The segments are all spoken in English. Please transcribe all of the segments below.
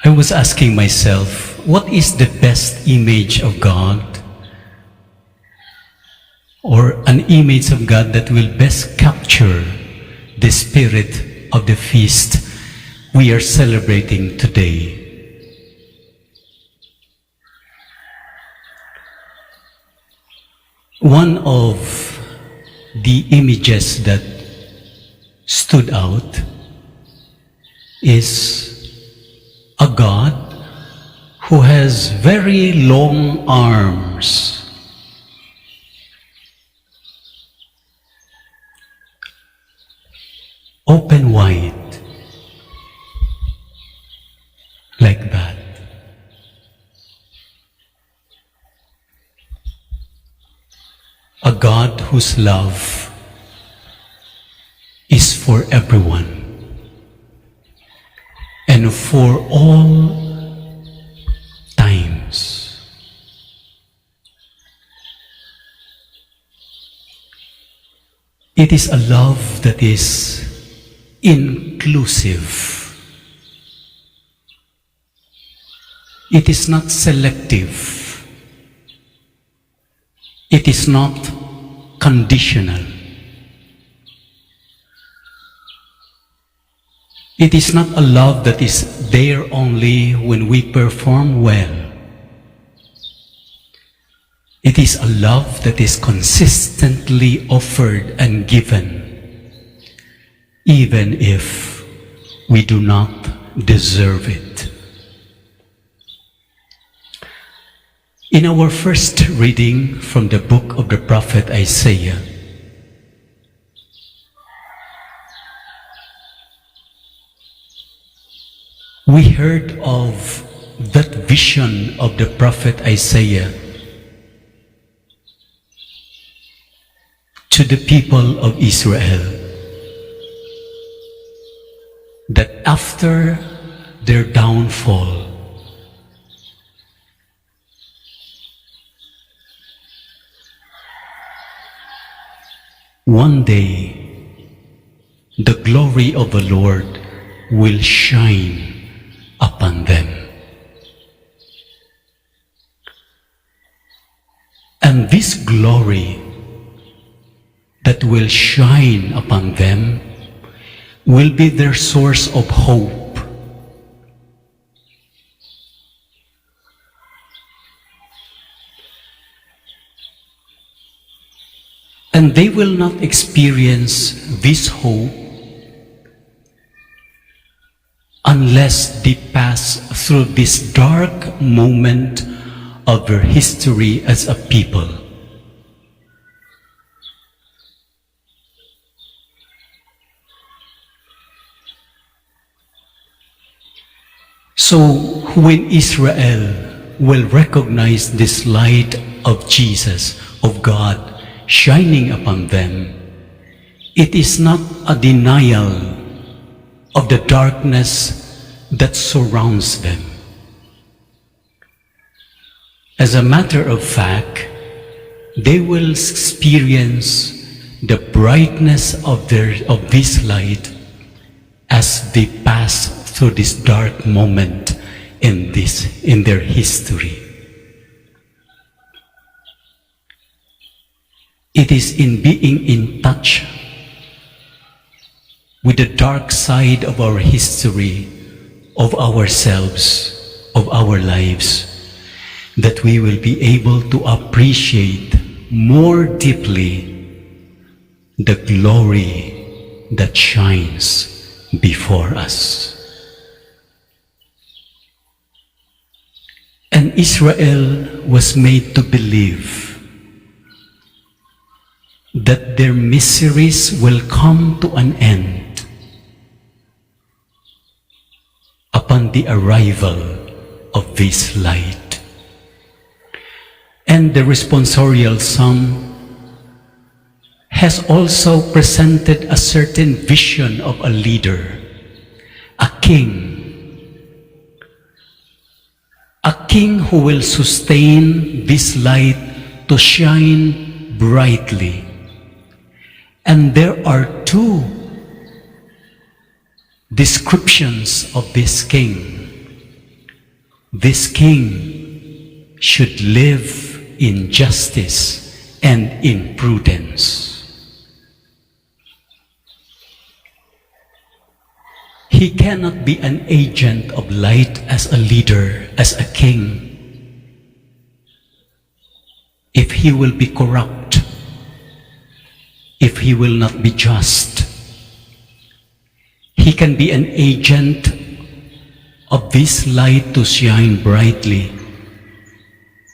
I was asking myself, what is the best image of God? Or an image of God that will best capture the spirit of the feast we are celebrating today? One of the images that stood out is a God who has very long arms, open wide, like that. A God whose love is for everyone and for all times. It is a love that is inclusive. It is not selective. It is not conditional. It is not a love that is there only when we perform well. It is a love that is consistently offered and given, even if we do not deserve it. In our first reading from the book of the prophet Isaiah, we heard of that vision of the prophet Isaiah to the people of Israel, that after their downfall, one day the glory of the Lord will shine upon them. And this glory that will shine upon them will be their source of hope. And they will not experience this hope unless they pass through this dark moment of their history as a people. So when Israel will recognize this light of Jesus, of God, shining upon them, it is not a denial of the darkness that surrounds them. As a matter of fact, they will experience the brightness of this light as they pass through this dark moment in their history. It is in being in touch with the dark side of our history, of ourselves, of our lives, that we will be able to appreciate more deeply the glory that shines before us. And Israel was made to believe that their miseries will come to an end upon the arrival of this light. And the responsorial psalm has also presented a certain vision of a leader, a king who will sustain this light to shine brightly. And there are two descriptions of this king. This king should live in justice and in prudence. He cannot be an agent of light as a leader, as a king, if he will be corrupt, if he will not be just. He can be an agent of this light to shine brightly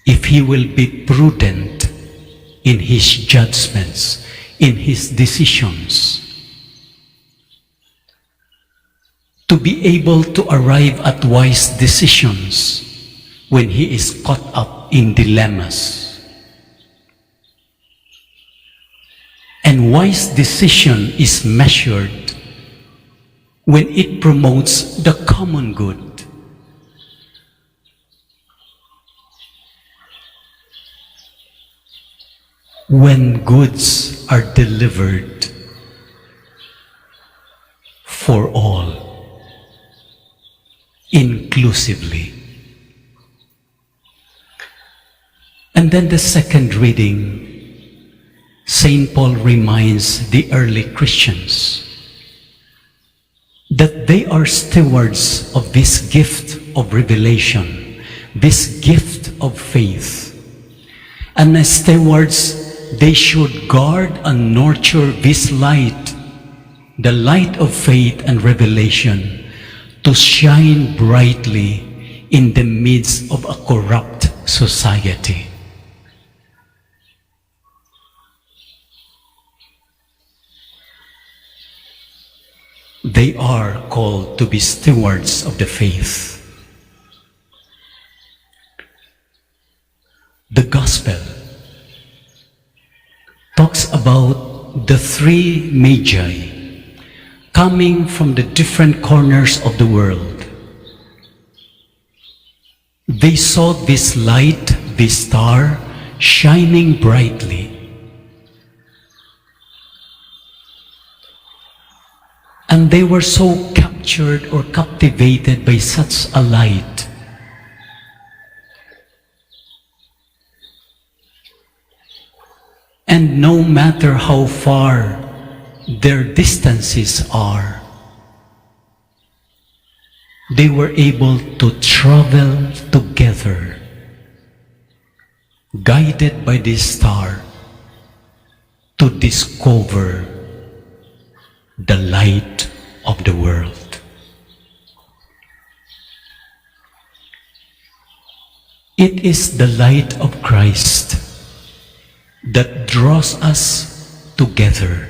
if he will be prudent in his judgments, in his decisions, to be able to arrive at wise decisions when he is caught up in dilemmas. And wise decision is measured when it promotes the common good. When goods are delivered for all, inclusively. And then the second reading, St. Paul reminds the early Christians that they are stewards of this gift of revelation, this gift of faith. And as stewards, they should guard and nurture this light, the light of faith and revelation, to shine brightly in the midst of a corrupt society. They are called to be stewards of the faith. The Gospel talks about the three magi coming from the different corners of the world. They saw this light, this star, shining brightly. And they were so captured or captivated by such a light and no matter how far their distances are, they were able to travel together, guided by this star, to discover the light of the world. It is the light of Christ that draws us together.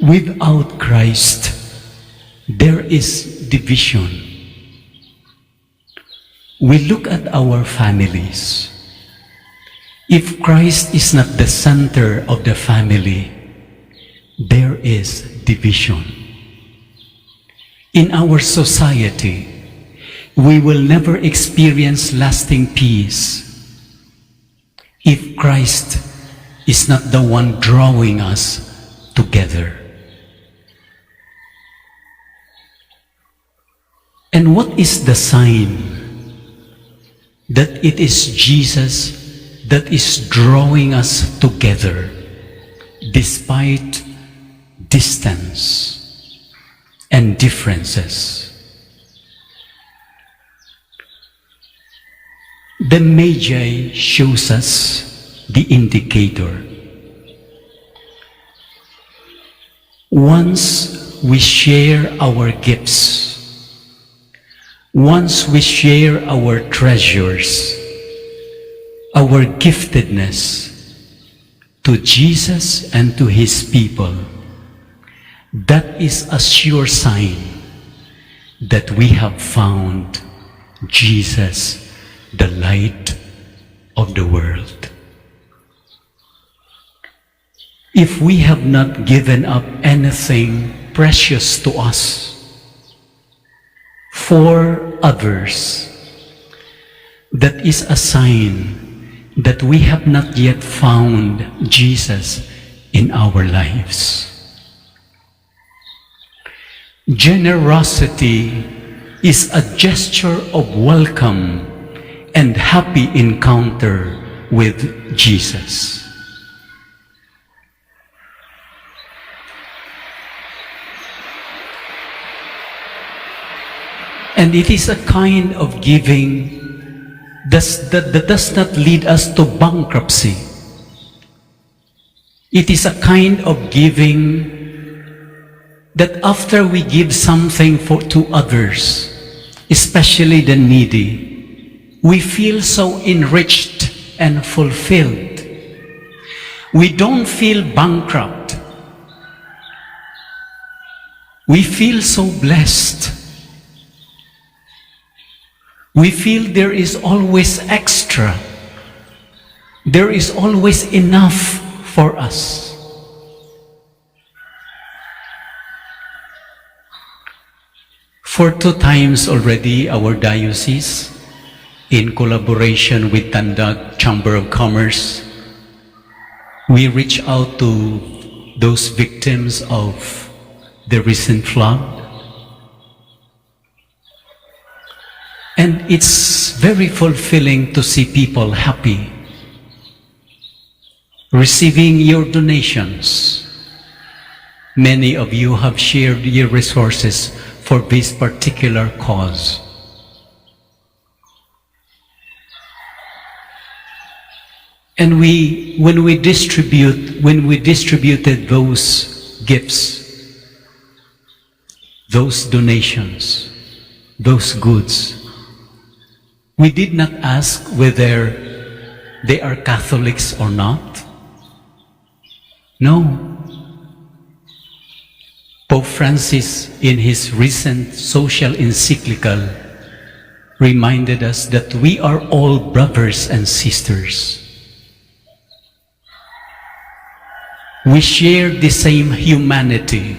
Without Christ, there is division. We look at our families. If Christ is not the center of the family, there is division. In our society, we will never experience lasting peace if Christ is not the one drawing us together. And what is the sign that it is Jesus that is drawing us together despite distance and differences? The Magi shows us the indicator. Once we share our gifts, once we share our treasures, our giftedness to Jesus and to His people, that is a sure sign that we have found Jesus, the light of the world. If we have not given up anything precious to us for others, that is a sign that we have not yet found Jesus in our lives. Generosity is a gesture of welcome and happy encounter with Jesus. And it is a kind of giving that does not lead us to bankruptcy. It is a kind of giving that after we give something to others, especially the needy, we feel so enriched and fulfilled. We don't feel bankrupt. We feel so blessed. We feel there is always extra. There is always enough for us. For 2 times already, our diocese, in collaboration with Tandang Chamber of Commerce, we reach out to those victims of the recent flood. And it's very fulfilling to see people happy, receiving your donations. Many of you have shared your resources for this particular cause. And when we distributed those gifts, those donations, those goods, we did not ask whether they are Catholics or not. No. Pope Francis, in his recent social encyclical, reminded us that we are all brothers and sisters. We share the same humanity.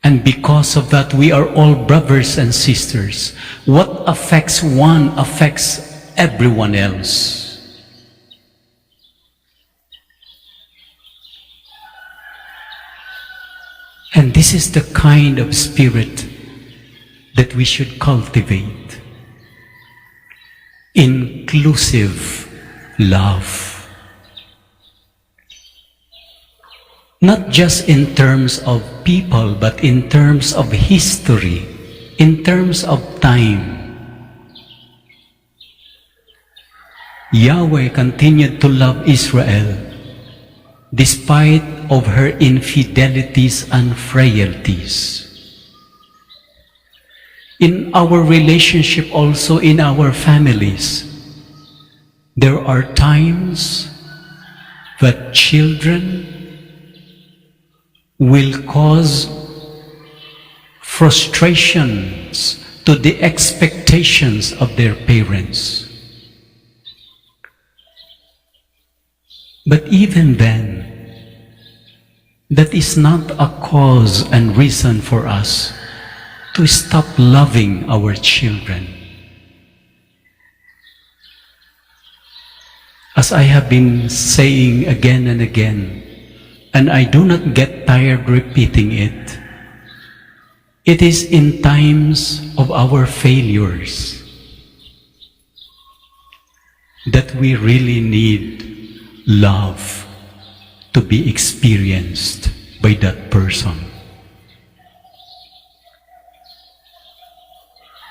And because of that, we are all brothers and sisters. What affects one affects everyone else. And this is the kind of spirit that we should cultivate. Inclusive love. Not just in terms of people, but in terms of history, in terms of time. Yahweh continued to love Israel despite of her infidelities and frailties. In our relationship, also in our families, there are times that children will cause frustrations to the expectations of their parents. But even then, that is not a cause and reason for us to stop loving our children. As I have been saying again and again, and I do not get tired repeating it, it is in times of our failures that we really need love to be experienced by that person.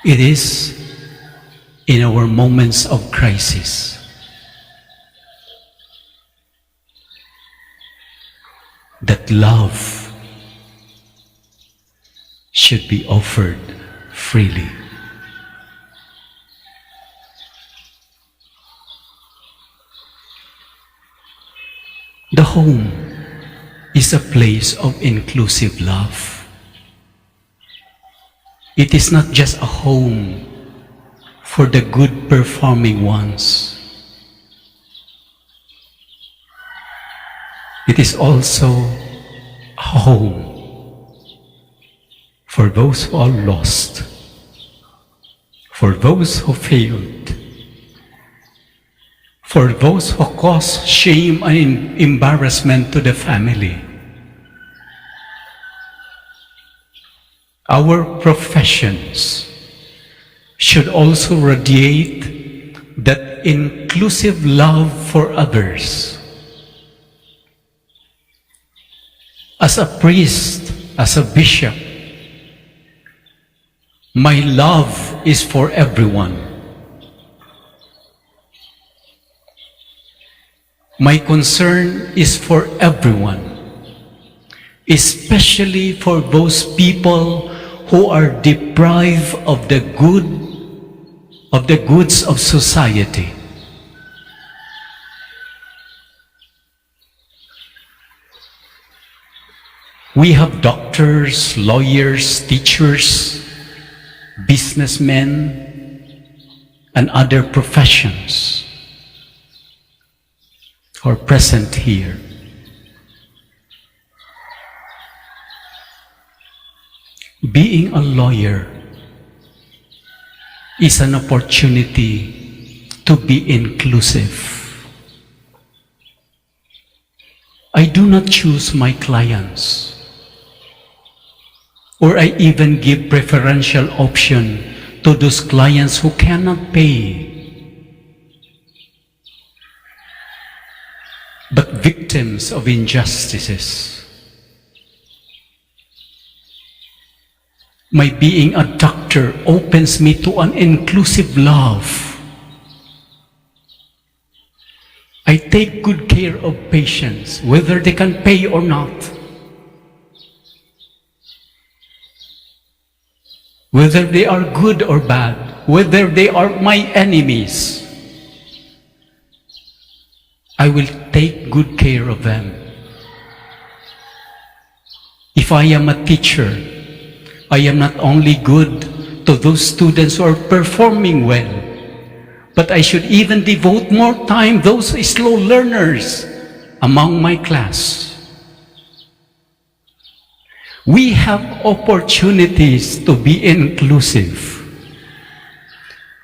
It is in our moments of crisis that love should be offered freely. The home is a place of inclusive love. It is not just a home for the good performing ones. It is also a home for those who are lost, for those who failed, for those who cause shame and embarrassment to the family. Our professions should also radiate that inclusive love for others. As a priest, as a bishop, my love is for everyone. My concern is for everyone, especially for those people who are deprived of the goods of society. We have doctors, lawyers, teachers, businessmen, and other professions who are present here. Being a lawyer is an opportunity to be inclusive. I do not choose my clients, or I even give preferential option to those clients who cannot pay. But victims of injustices. My being a doctor opens me to an inclusive love. I take good care of patients, whether they can pay or not. Whether they are good or bad, whether they are my enemies, I will take good care of them. If I am a teacher, I am not only good to those students who are performing well, but I should even devote more time to those slow learners among my class. We have opportunities to be inclusive.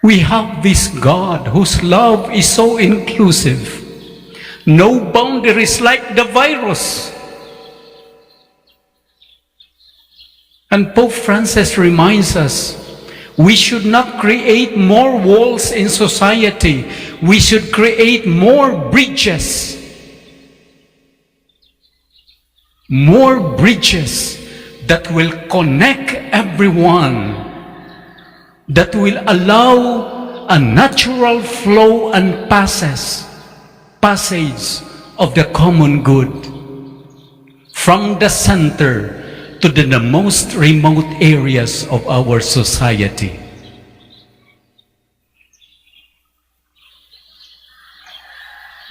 We have this God whose love is so inclusive. No boundaries like the virus. And Pope Francis reminds us, we should not create more walls in society. We should create more bridges. More bridges that will connect everyone, that will allow a natural flow and passage of the common good from the center to the most remote areas of our society.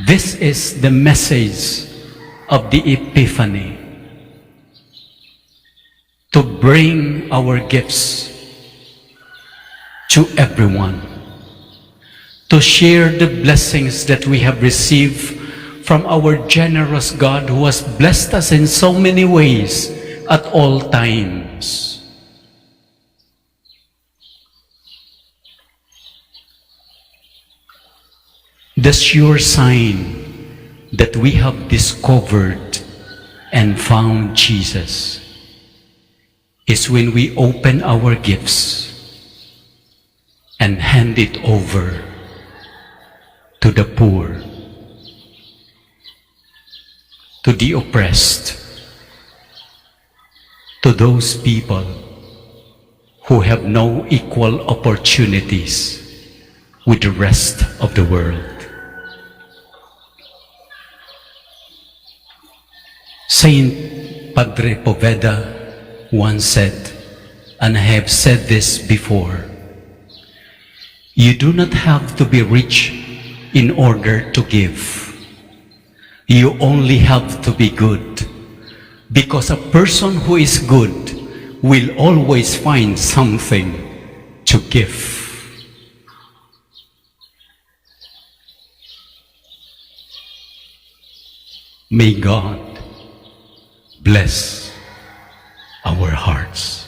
This is the message of the Epiphany, to bring our gifts to everyone, to share the blessings that we have received from our generous God who has blessed us in so many ways at all times. The sure sign that we have discovered and found Jesus is when we open our gifts and hand it over to the poor, to the oppressed, to those people who have no equal opportunities with the rest of the world. Saint Padre Poveda once said, and I have said this before, you do not have to be rich in order to give. You only have to be good, because a person who is good will always find something to give. May God bless our hearts.